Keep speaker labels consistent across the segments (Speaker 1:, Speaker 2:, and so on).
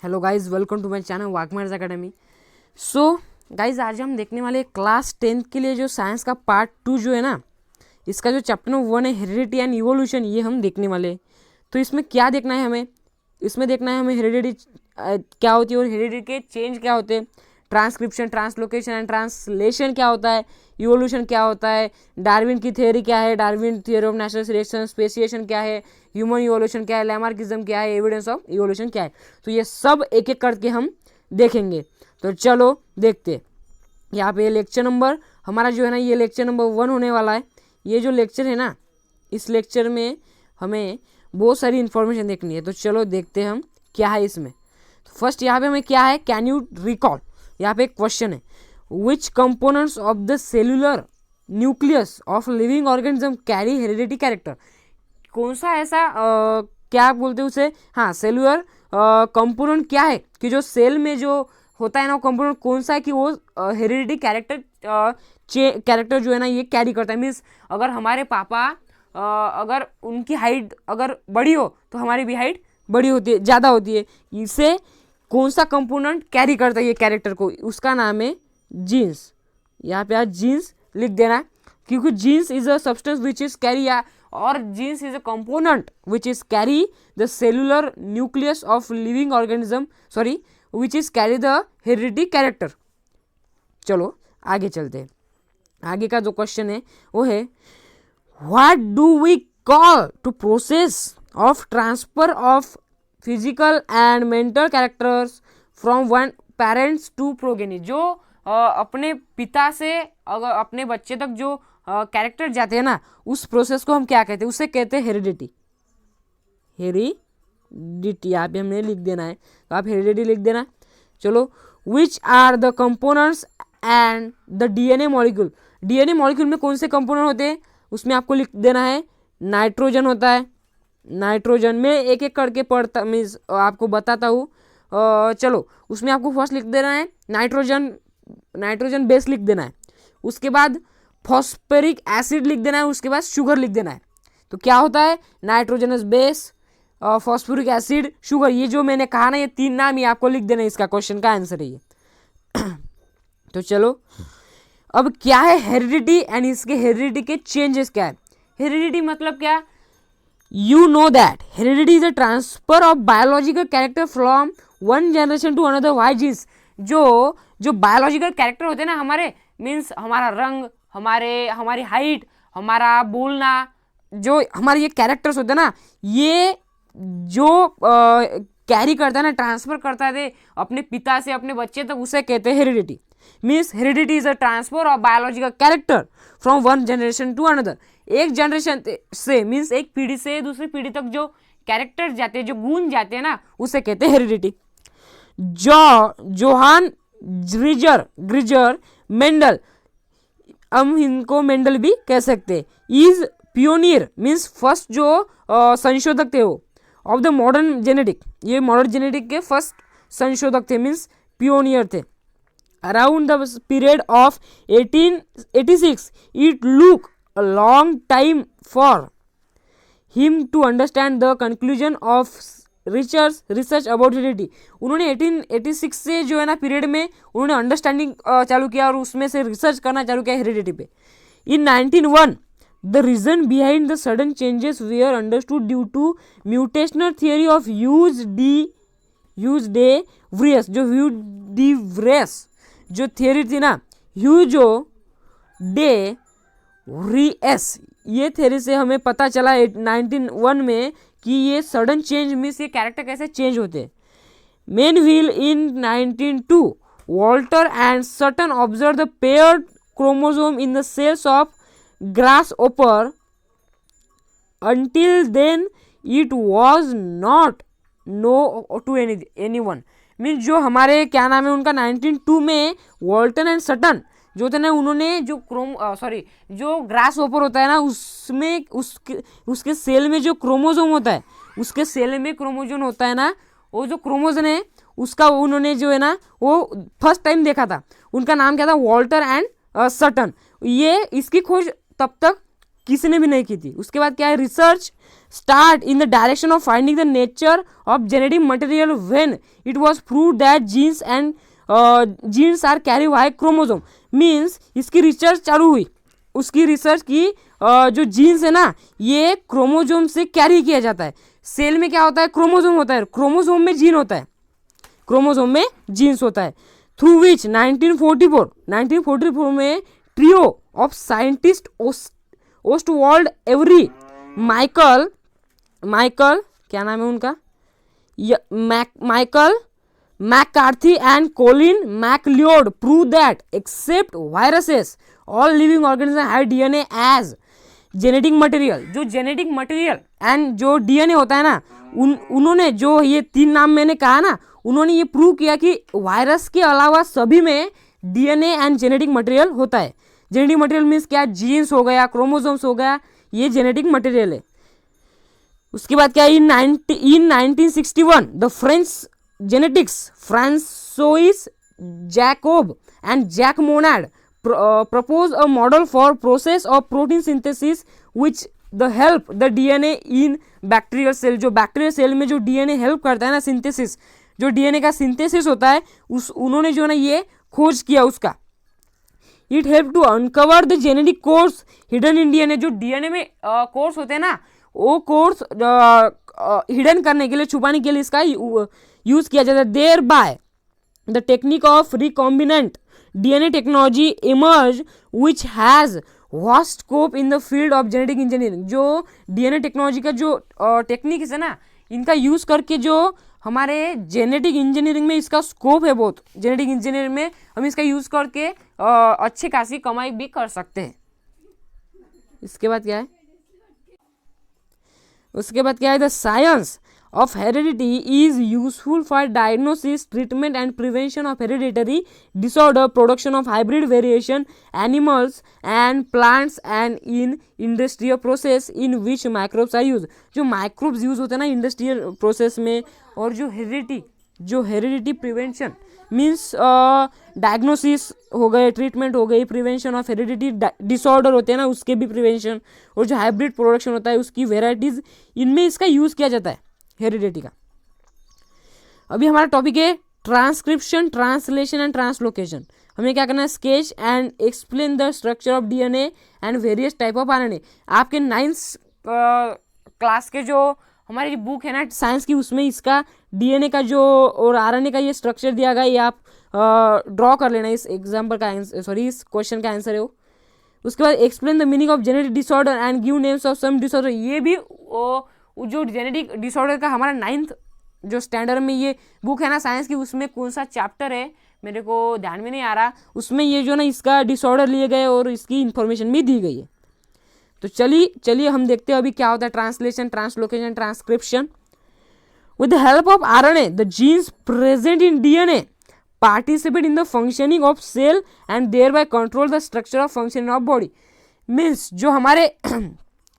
Speaker 1: Hello guys, welcome to my channel वाकमर्स academy. So guys, आज हम देखने वाले क्लास 10th के लिए जो साइंस का पार्ट 2 जो है ना, इसका जो चैप्टर नंबर 1 है हेरिडिटी एंड इवोल्यूशन, ये हम देखने वाले। तो इसमें क्या देखना है हमें? इसमें देखना है हमें हेरिडिटी क्या होती है और हेरिडिटी के चेंज क्या होते हैं, ट्रांसक्रिप्शन, ट्रांसलोकेशन एंड ट्रांसलेशन क्या होता है, इवोल्यूशन क्या होता है, डार्विन की थ्योरी क्या है, Darwin theory of natural selection, speciation क्या है, ह्यूमन इवोल्यूशन क्या है, लैमार्किज्म क्या है, एविडेंस ऑफ इवोल्यूशन क्या है। तो ये सब एक एक करके हम देखेंगे। तो चलो देखते। यहाँ पे लेक्चर नंबर हमारा जो है ना, ये लेक्चर नंबर 1 होने वाला है। ये जो लेक्चर है ना, इस लेक्चर में हमें बहुत सारी इंफॉर्मेशन देखनी है। तो चलो देखते हैं हम क्या है इसमें। तो फर्स्ट यहाँ पे हमें क्या है, कैन यू रिकॉल, यहाँ पे एक क्वेश्चन है, which components of the cellular nucleus of living organism carry heredity character. कौन सा ऐसा क्या बोलते हैं उसे, हाँ, सेलुलर कंपोनेंट क्या है कि जो सेल में जो होता है ना, वो कंपोनेंट कौन सा है कि वो हेरिडिटी कैरेक्टर जो है ना ये कैरी करता है। मीन्स अगर हमारे पापा अगर उनकी हाइट अगर बड़ी हो तो हमारी भी हाइट बड़ी होती है, ज़्यादा होती है। इसे कौन सा कंपोनेंट कैरी करता है ये कैरेक्टर को, उसका नाम है जीन्स। यहाँ पे आज जीन्स लिख देना, क्योंकि genes is a substance which is carry, और genes is a component which is carry the cellular nucleus of living organism, sorry, which is carry the heredity character. चलो आगे चलते हैं। आगे का जो क्वेश्चन है वो है, what do we call to process of transfer of physical and mental characters from one parents to progeny. जो अपने पिता से अगर अपने बच्चे तक जो कैरेक्टर जाते हैं ना, उस प्रोसेस को हम क्या कहते हैं, उसे कहते हैं हेरिडिटी। हेरिडिटी यहाँ पे हमने लिख देना है, तो आप हेरिडिटी लिख देना। चलो, which are the components and the DNA molecule. DNA molecule में कौन से कंपोनेंट होते हैं, उसमें आपको लिख देना है नाइट्रोजन होता है। नाइट्रोजन में एक एक करके पढ़ता, मीन्स आपको बताता हूँ। चलो, उसमें आपको फर्स्ट लिख देना है नाइट्रोजन बेस लिख देना है। उसके बाद फॉस्फेरिक एसिड लिख देना है। उसके बाद शुगर लिख देना है। तो क्या होता है, nitrogenous base, phosphoric acid, sugar. ये जो मैंने कहा ना, ये 3 नाम ही आपको लिख देना है, इसका क्वेश्चन का आंसर है ये। तो चलो, अब क्या है हेरिडिटी एंड इसके हेरिडिटी के चेंजेस क्या है। हेरिडिटी मतलब क्या, you know that heredity is a transfer of biological character from one generation to another. why genes, जो बायोलॉजिकल कैरेक्टर होते हैं ना हमारे, मीन्स हमारा रंग, हमारी हाइट, हमारा बोलना, जो हमारे ये कैरेक्टर्स होते हैं ना, ये जो कैरी करता है ना, ट्रांसफर करता है अपने पिता से अपने बच्चे तक, उसे कहते हैं heredity. Means heredity is a transfer of biological character from one generation to another. एक जनरेशन से, मीन्स एक पीढ़ी से दूसरी पीढ़ी तक जो कैरेक्टर जाते हैं, जो गुण जाते हैं ना, उसे कहते हैं हेरिडिटी। जोहान ग्रिजर मेंडल, हम इनको मेंडल भी कह सकते हैं, इज पियोनियर, मीन्स फर्स्ट जो संशोधक थे वो, ऑफ द मॉडर्न जेनेटिक, ये मॉडर्न जेनेटिक के फर्स्ट संशोधक थे, मीन्स पियोनियर थे। Around the period of 1886 it look a long time for him to understand the conclusion of research about heredity। उन्होंने 1886 से जो है ना पीरियड में उन्होंने अंडरस्टैंडिंग चालू किया और उसमें से रिसर्च करना चालू किया हेरिडिटी पे। In 1901 the reason behind the sudden changes were understood due to mutational theory of Hugo de Vries. जो ह्यूज डी व्रियस जो थियरी थी ना, ह्यूजो डे व्रियस, ये थ्योरी से हमें पता चला 1901 में कि ये सडन चेंज मीन्स ये कैरेक्टर कैसे चेंज होते हैं। Meanwhile in 1902 Walter and Sutton observe the paired chromosome in the cells of grasshopper. until then it was not know to anyone। Means जो हमारे क्या नाम है उनका 1902 में वॉल्टन एंड सटन जो थे ना, उन्होंने जो जो ग्रास ओपर होता है ना, उसमें उसके सेल में जो क्रोमोजोम होता है, उसके सेल में क्रोमोजोम होता है ना, वो जो क्रोमोजोम है उसका उन्होंने जो है ना वो फर्स्ट टाइम देखा था। उनका नाम क्या था, वॉल्टर एंड सटन। ये इसकी खोज तब तक किसी ने भी नहीं की थी। उसके बाद क्या है, research start in the direction of finding the nature of genetic material when it was proved that genes are carry by chromosome. Means इसकी रिसर्च चालू हुई, उसकी रिसर्च की जो जीन्स है ना ये क्रोमोजोम से कैरी किया जाता है. सेल में क्या होता है, क्रोमोजोम होता है, क्रोमोजोम में जीन होता है, क्रोमोजोम में जीन्स होता है. थ्रू विच 1944 में trio of scientist Oswald Avery, Michael क्या नाम है उनका, Michael McCarthy and Colin MacLeod prove that except viruses all living organism have DNA as genetic material. जो जेनेटिक मटेरियल एंड जो डीएनए होता है ना उन्होंने जो ये 3 नाम मैंने कहा ना, उन्होंने ये प्रूव किया कि वायरस के अलावा सभी में डीएनए एंड जेनेटिक मटेरियल होता है. जेनेटिक मटेरियल मीन्स क्या, जीन्स हो गया, क्रोमोसोम्स हो गया, ये जेनेटिक मटेरियल है. उसके बाद क्या, in 1961 the French genetics François Jacob and Jacques Monod propose a model for process of protein synthesis which the help the DNA in bacterial cell. जो बैक्टीरियल सेल में जो डीएनए हेल्प करता है ना, सिंथेसिस, जो डीएनए का synthesis होता है उन्होंने जो ना ये खोज किया उसका. It help to uncover the genetic codes hidden in DNA. जो डीएनए में कोर्स होते हैं ना वो कोर्स हिडन करने के लिए, छुपाने के लिए इसका यूज किया जाता है. Thereby the technique of recombinant DNA technology emerged which has vast scope in the field of genetic engineering. जो DNA टेक्नोलॉजी का जो टेक्निक है ना इनका यूज़ करके जो हमारे जेनेटिक इंजीनियरिंग में इसका स्कोप है बहुत. जेनेटिक इंजीनियरिंग में हम इसका यूज़ करके अच्छी खासी कमाई भी कर सकते हैं. इसके बाद क्या है, उसके बाद क्या है, the science of heredity is useful for diagnosis, treatment and prevention of hereditary disorder, production of hybrid variation animals and plants and in industrial process in which microbes are used. जो microbes use होते हैं ना industrial process में, और जो heredity prevention means diagnosis हो गए, treatment हो गई, प्रिवेंशन ऑफ हेरिडिटी डिसऑर्डर होते हैं ना उसके भी प्रिवेंशन, और जो हाइब्रिड प्रोडक्शन होता है उसकी वेराइटीज, इनमें इसका यूज़ किया जाता है हेरिडिटी का. अभी हमारा टॉपिक है ट्रांसक्रिप्शन, ट्रांसलेशन एंड ट्रांसलोकेशन. हमें क्या करना है, sketch and explain the structure of DNA and various type of RNA. आपके 9th क्लास के जो हमारी बुक है ना साइंस की, उसमें इसका डीएनए का जो और आरएनए का ये स्ट्रक्चर दिया गया, ये आप ड्रॉ कर लेना. इस एग्जाम्पल का आंसर, सॉरी इस क्वेश्चन का आंसर है वो. उसके बाद explain the meaning of genetic disorder and give names of some disorder. ये भी जो जेनेटिक डिसऑर्डर का हमारा 9th जो स्टैंडर्ड में ये बुक है ना साइंस की, उसमें कौन सा चैप्टर है मेरे को ध्यान में नहीं आ रहा, उसमें ये जो ना इसका डिसऑर्डर लिए गए और इसकी इंफॉर्मेशन भी दी गई है. तो चलिए हम देखते हैं अभी क्या होता है translation, translocation, transcription. With the help of RNA the genes present in DNA participate in the functioning of cell and thereby control the structure of functioning of body. Means जो हमारे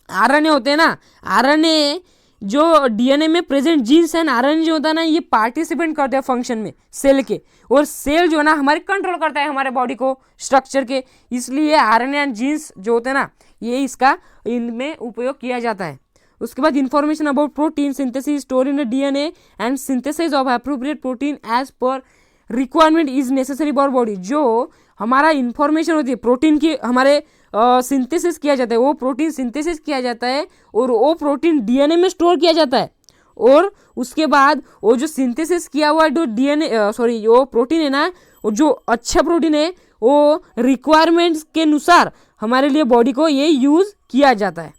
Speaker 1: आरएनए होते हैं ना, RNA जो DNA में present jeans and RNA जो होता है ना ये पार्टिसिपेट करते हैं फंक्शन में सेल के, और सेल जो है ना हमारे कंट्रोल करता है हमारे बॉडी को स्ट्रक्चर के. इसलिए आरएनए एंड जीन्स जो होते हैं ना ये इसका इनमें उपयोग किया जाता है. उसके बाद information about protein synthesis store in DNA and synthesis of appropriate protein as per requirement is necessary for body. जो हमारा इंफॉर्मेशन होती है प्रोटीन की, हमारे सिंथेसिस किया जाता है, वो प्रोटीन सिंथेसिस किया जाता है और वो प्रोटीन डीएनए में स्टोर किया जाता है. और उसके बाद वो जो सिंथेसिस किया हुआ जो डीएनए वो प्रोटीन है ना, वो जो अच्छा प्रोटीन है वो रिक्वायरमेंट्स के अनुसार हमारे लिए बॉडी को ये यूज किया जाता है.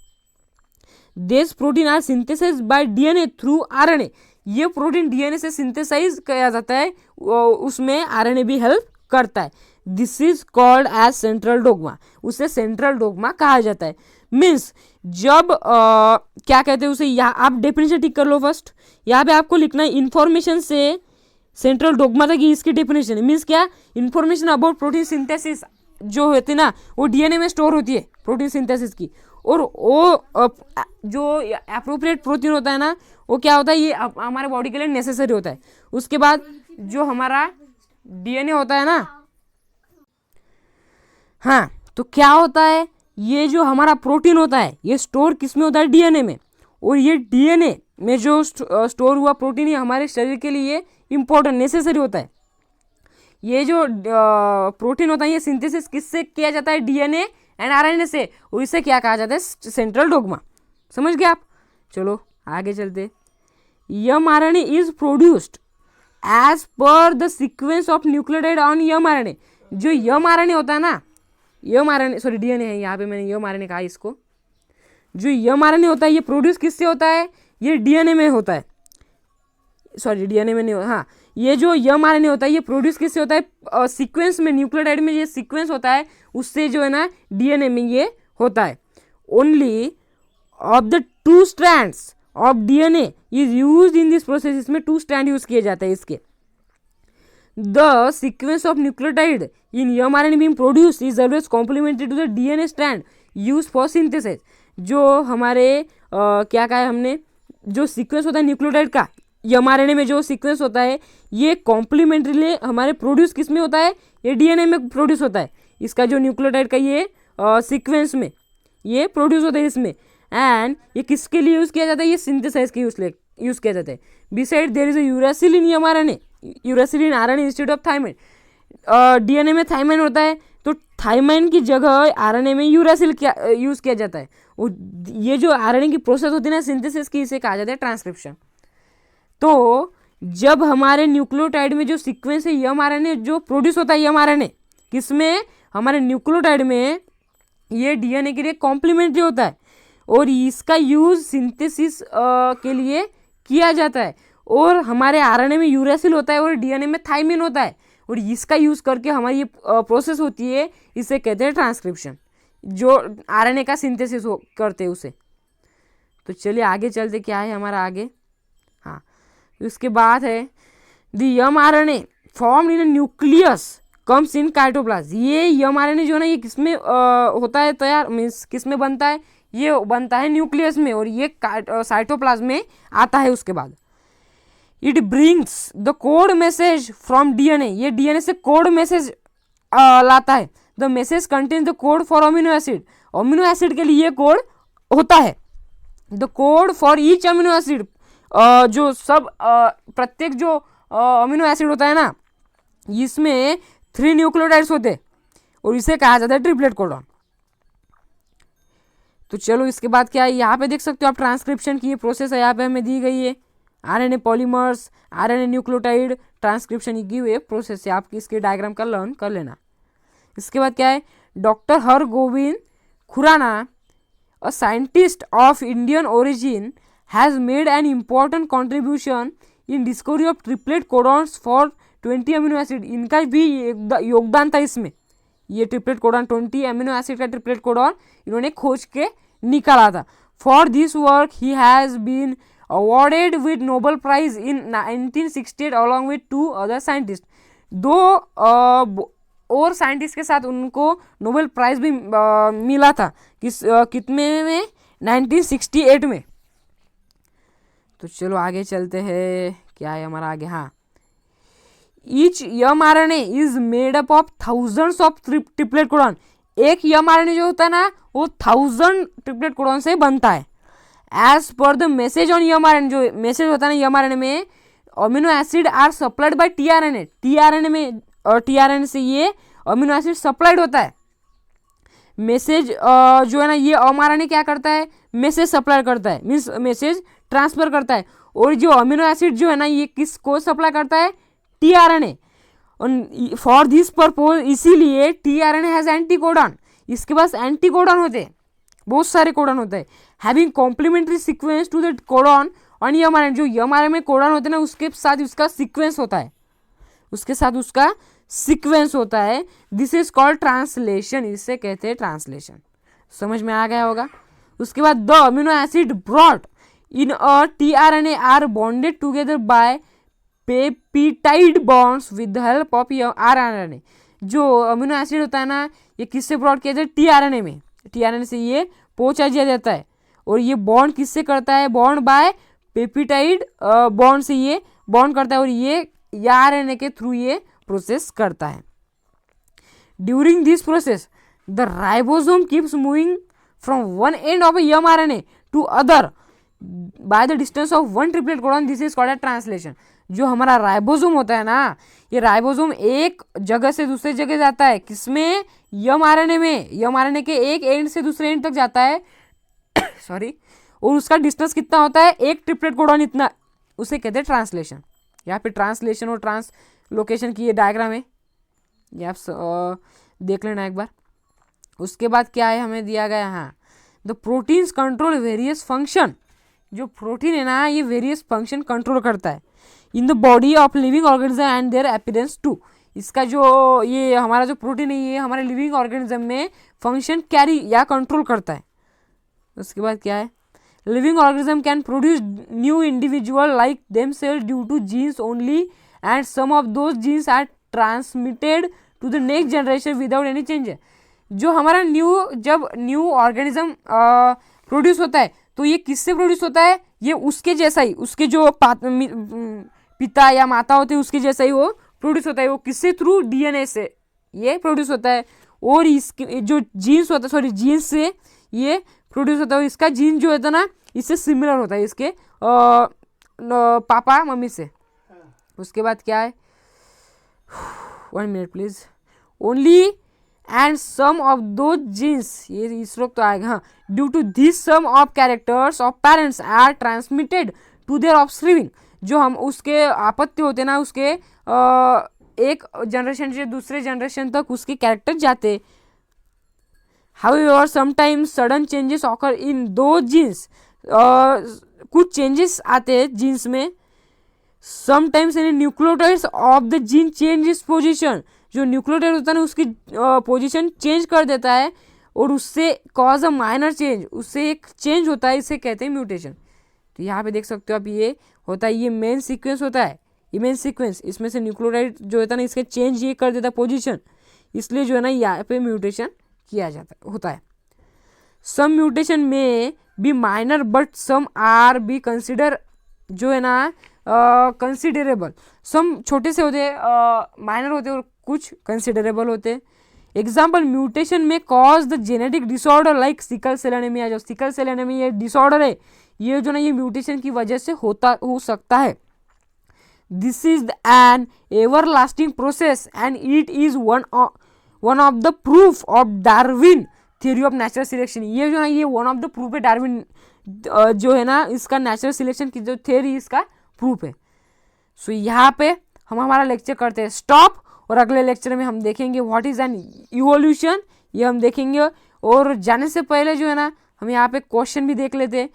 Speaker 1: This protein are synthesize by DNA through RNA. ये प्रोटीन डीएनए से सिंथेसाइज किया जाता है, उसमें आरएनए भी हेल्प करता है. This is called as central dogma. उसे सेंट्रल डोगमा कहा जाता है. मीन्स जब क्या कहते हैं उसे, यहाँ आप डेफिनेशन टिक कर लो फर्स्ट. यहाँ पे आपको लिखना है इंफॉर्मेशन से सेंट्रल डोगमा तक इसकी डेफिनेशन है. मीन्स क्या, इंफॉर्मेशन अबाउट प्रोटीन सिंथेसिस जो होती है ना वो डीएनए में स्टोर होती है प्रोटीन सिंथेसिस की, और वो जो एप्रोप्रिएट प्रोटीन होता है ना वो क्या होता है, ये हमारे बॉडी के लिए नेसेसरी होता है. उसके बाद जो हमारा डीएनए होता है ना, हाँ तो क्या होता है, ये जो हमारा प्रोटीन होता है ये स्टोर किस में होता है, डीएनए में. और ये डीएनए में जो स्टोर हुआ प्रोटीन ये हमारे शरीर के लिए इम्पोर्टेंट नेसेसरी होता है। ये जो प्रोटीन होता है ये सिंथेसिस किससे किया जाता है, डीएनए एंड आरएनए से, और इसे क्या कहा जाता है, सेंट्रल डोग्मा। समझ गए आप? चलो आगे चलते। mRNA is produced as per the sequence of nucleotide on mRNA। जो mRNA होता है ना, mRNA सॉरी डीएनए है, यहाँ पे मैंने mRNA कहा इसको। जो mRNA होता है ये प्रोड्यूस किससे होता है, ये डीएनए में होता है, सॉरी डीएनए में नहीं, हाँ ये जो mRNA होता है ये प्रोड्यूस किससे होता है, सीक्वेंस में, न्यूक्लियोटाइड में ये सीक्वेंस होता है उससे जो है ना डीएनए में ये होता है। Only of the 2 strands of DNA is used in this process. इसमें 2 स्ट्रैंड यूज किए जाते हैं इसके। The sequence of nucleotide in mRNA being produce is always complementary to the DNA strand use for synthesis. जो हमारे क्या कहा है हमने, जो सीक्वेंस होता है न्यूक्लियोटाइड का mRNA में जो सीक्वेंस होता है ये कॉम्प्लीमेंट्रीली हमारे प्रोड्यूस किस में होता है, ये डीएनए में प्रोड्यूस होता है। इसका जो न्यूक्लियोटाइड का ये सीक्वेंस में ये प्रोड्यूस होता है इसमें, एंड ये किसके लिए यूज़ किया जाता है, ये सिंथेसाइज के यूज़ किया जाता है। Beside there is a uracil in mRNA, uracil in RNA instead of thymine. DNA में थाइमाइन होता है तो थाइमाइन की जगह आरएनए में यूरासिल यूज़ किया जाता है। और ये जो आरएनए की प्रोसेस होती है ना सिंथेसिस की, इसे कहा जाता है ट्रांसक्रिप्शन। तो जब हमारे न्यूक्लियोटाइड में जो सीक्वेंस है mRNA जो प्रोड्यूस होता है mRNA किसमें, हमारे न्यूक्लियोटाइड में, ये डीएनए के लिए कॉम्प्लीमेंट्री होता है और इसका यूज सिंथेसिस के लिए किया जाता है। और हमारे आरएनए में यूरासिल होता है और डीएनए में थाइमिन होता है, और इसका यूज करके हमारी ये प्रोसेस होती है, इसे कहते हैं ट्रांसक्रिप्शन, जो आरएनए का सिंथेसिस करते हैं उसे। तो चलिए आगे चलते, क्या है हमारा आगे, हाँ उसके बाद है the mRNA formed in nucleus comes in cytoplasm. ये mRNA जो है ना ये किसमें होता है तैयार, मीन्स किसमें बनता है, ये बनता है न्यूक्लियस में, और ये साइटोप्लाज्म में आता है। उसके बाद it brings the code message from DNA, ये डीएनए से कोड मैसेज लाता है। The message contains the code for amino acid, amino acid के लिए ये कोड होता है। The code for each amino acid, जो सब प्रत्येक जो अमीनो एसिड होता है ना इसमें 3 न्यूक्लियोटाइड्स होते हैं और इसे कहा जाता है ट्रिपलेट कोडॉन। तो चलो इसके बाद क्या है, यहाँ पे देख सकते हो आप ट्रांसक्रिप्शन की ये प्रोसेस है, यहाँ पे हमें दी गई है RNA polymers, RNA nucleotide transcription की हुई प्रोसेस है, आप इसके डायग्राम का लर्न कर लेना। इसके बाद क्या है, doctor Hargobind Khorana, a scientist of Indian origin, has made an important contribution in discovery of triplet codons for 20 amino acid. इनका भी योगदान था इसमें, ये ट्रिपलेट कोडॉन 20 अमीनो एसिड का ट्रिपलेट कोडॉन इन्होंने खोज के निकाला था। For this work he has been awarded with Nobel prize in 1968 along with 2 other scientist. 2 और साइंटिस्ट के साथ उनको नोबेल प्राइज भी मिला था, कितने में, 1968 में। तो चलो आगे चलते हैं, क्या है हमारा आगे, हाँ each mRNA is made up of thousands of triplet codon. एक mRNA जो होता है ना वो 1000 ट्रिपलेट कोडॉन से बनता है। As per the message on mRNA, जो मैसेज होता है ना mRNA में, amino acid are supplied by tRNA, tRNA में tRNA से ये अमीनो एसिड सप्लाइड होता है। मैसेज जो है ना ये mRNA क्या करता है, मैसेज सप्लाई करता है, मीन्स मैसेज ट्रांसफर करता है। और जो अमीनो एसिड जो है ना ये किसको सप्लाई करता है, tRNA। फॉर दिस पर्पज इसीलिए tRNA हैज एंटी कोडॉन, इसके पास एंटी कोडॉन होते हैं, बहुत सारे कोडॉन होते हैं। Having complementary sequence to the codon on mRNA, जो mRNA में कोडॉन होते हैं ना उसके साथ उसका सीक्वेंस होता है, उसके साथ उसका सीक्वेंस होता है। दिस इज कॉल्ड ट्रांसलेशन, इसे कहते हैं ट्रांसलेशन। समझ में आ गया होगा। उसके बाद the amino acid brought in a tRNA are bonded together by peptide bonds with the help of rRNA। जो अमीनो एसिड होता है ना ये किससे ब्रॉड किया जाता है, tRNA में, tRNA से ये पहुंचा दिया जाता है। और ये बॉन्ड किससे करता है, बॉन्ड बाय पेप्टाइड बॉन्ड से ये बॉन्ड करता है, और ये RNA के थ्रू ये प्रोसेस करता है। During this process the ribosome keeps moving from one end of mRNA to other. By the distance of one triplet codon, this is called a translation. जो हमारा राइबोसोम होता है ना, ये राइबोसोम एक जगह से दूसरे जगह जाता है, किसमें, mRNA में। mRNA के एक एंड से दूसरे एंड तक जाता है सॉरी, और उसका डिस्टेंस कितना होता है, एक ट्रिपलेट कोडॉन इतना, उसे कहते हैं ट्रांसलेशन। यहाँ पे ट्रांसलेशन और ट्रांसलोकेशन की ये डायग्राम है, ये आप देख लेना एक बार। उसके बाद क्या है हमें दिया गया, हाँ, the proteins control various function. जो प्रोटीन है ना, ये वेरियस फंक्शन कंट्रोल करता है in the body of living organism and their appearance too. इसका जो ये हमारा जो प्रोटीन है, ये हमारे लिविंग ऑर्गेनिज्म में फंक्शन कैरी या कंट्रोल करता है। उसके बाद क्या है, living organism can produce new individual like themselves due to genes only, and some of those genes are transmitted to the next generation without any change. जो हमारा जब न्यू ऑर्गेनिज्म प्रोड्यूस होता है, तो ये किससे प्रोड्यूस होता है, ये उसके जैसा ही, उसके जो पिता या माता होते हैं उसके जैसा ही वो प्रोड्यूस होता है। वो किससे, थ्रू डीएनए से ये प्रोड्यूस होता है। और इसके जो जीन्स होता है, सॉरी, जीन्स से ये प्रोड्यूस होता है। इसका जीन जो होता है ना, इससे सिमिलर होता है इसके पापा मम्मी से। उसके बाद क्या है, 1 minute please, only and some of those genes, ये इस वक्त तो आएगा, हाँ, due to this some of characters of parents are transmitted to their offspring. जो हम उसके आपत्ति होते ना, उसके एक जनरेशन से दूसरे जनरेशन तक उसके कैरेक्टर जाते। However sometimes sudden changes occur in दो जीन्स, कुछ चेंजेस आते हैं जीन्स में। Sometimes in nucleotides of the gene change is position. जो न्यूक्लियोटाइड होता है ना, उसकी पोजीशन चेंज कर देता है, और उससे कॉज अ माइनर चेंज, उससे एक चेंज होता है, इसे कहते हैं म्यूटेशन। तो यहाँ पे देख सकते हो आप, ये होता है, ये मेन सीक्वेंस होता है, ये मेन सीक्वेंस, इसमें से न्यूक्लियोटाइड जो होता है ना, इसके चेंज ये कर देता है पोजीशन, इसलिए जो है ना यहाँ पे म्यूटेशन किया जाता होता है। Some mutation may be minor but some are be consider, जो है ना कंसिडरेबल। सम छोटे से होते, माइनर होते, और कुछ कंसिडरेबल होते। Example, mutation may cause the genetic disorder like sickle cell anaemia. जो सिकल सेल एनीमिया ये डिसऑर्डर है, ये जो ना, ये म्यूटेशन की वजह से हो सकता है। This is an ever lasting process and it is one of the proof of Darwin theory of natural selection. ये जो है, ये वन ऑफ द प्रूफ है, डार्विन जो है ना, इसका नेचुरल सिलेक्शन की जो थ्योरी, इसका प्रूफ है। सो यहाँ पे हम हमारा लेक्चर करते हैं स्टॉप, और अगले लेक्चर में हम देखेंगे व्हाट इज एन इवोल्यूशन, ये हम देखेंगे। और जाने से पहले जो है ना, हम यहाँ पे क्वेश्चन भी देख लेते हैं।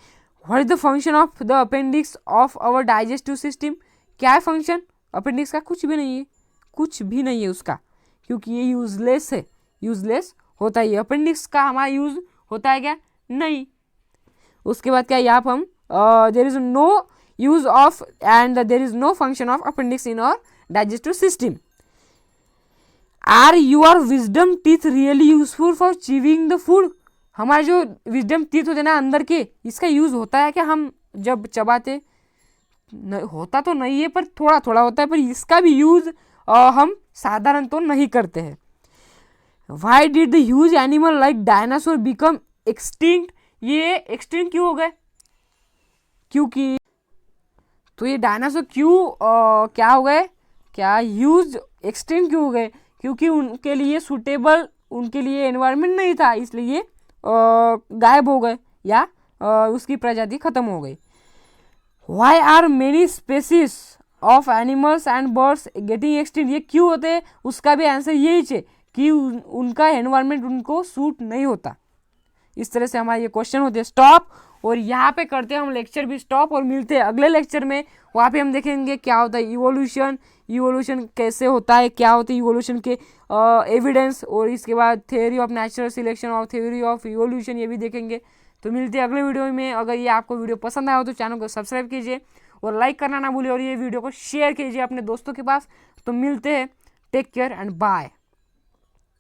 Speaker 1: What is the function of the appendix of our digestive system. क्या है फंक्शन अपेंडिक्स का, कुछ भी नहीं है, कुछ भी नहीं है उसका, क्योंकि ये यूजलेस है, यूजलेस होता है। अपेंडिक्स का हमारा यूज होता है क्या, नहीं। उसके बाद क्या, यहाँ पर हम there is no use of and there is no function of appendix in our digestive system. Are your wisdom teeth really useful for chewing the food? हमारे जो wisdom teeth होते हैं ना अंदर के, इसका यूज होता है क्या हम जब चबाते, होता तो नहीं है, पर थोड़ा थोड़ा होता है, पर इसका भी यूज हम साधारण तो नहीं करते हैं। Why did the huge animal like dinosaur become extinct? ये extinct क्यों हो गए, क्योंकि तो ये डायनासोर क्यों क्या हो गए, क्या यूज एक्सटिंक्ट क्यों हो गए, क्योंकि उनके लिए सूटेबल, उनके लिए एनवायरनमेंट नहीं था, इसलिए गायब हो गए, या उसकी प्रजाति खत्म हो गई। Why are many species of animals and birds getting extinct, ये क्यों होते हैं, उसका भी आंसर यही है कि उनका एनवायरनमेंट उनको सूट नहीं होता। इस तरह से हमारे ये क्वेश्चन होते हैं स्टॉप, और यहाँ पे करते हैं हम लेक्चर भी स्टॉप, और मिलते हैं अगले लेक्चर में। वहाँ पे हम देखेंगे क्या होता है इवोल्यूशन, इवोल्यूशन कैसे होता है, क्या होता है इवोल्यूशन के एविडेंस, और इसके बाद थ्योरी ऑफ नेचुरल सिलेक्शन और थ्योरी ऑफ इवोल्यूशन, ये भी देखेंगे। तो मिलते हैं अगले वीडियो में। अगर ये आपको वीडियो पसंद आया हो तो चैनल को सब्सक्राइब कीजिए और लाइक करना ना भूलिए, और ये वीडियो को शेयर कीजिए अपने दोस्तों के पास। तो मिलते हैं, टेक केयर एंड बाय।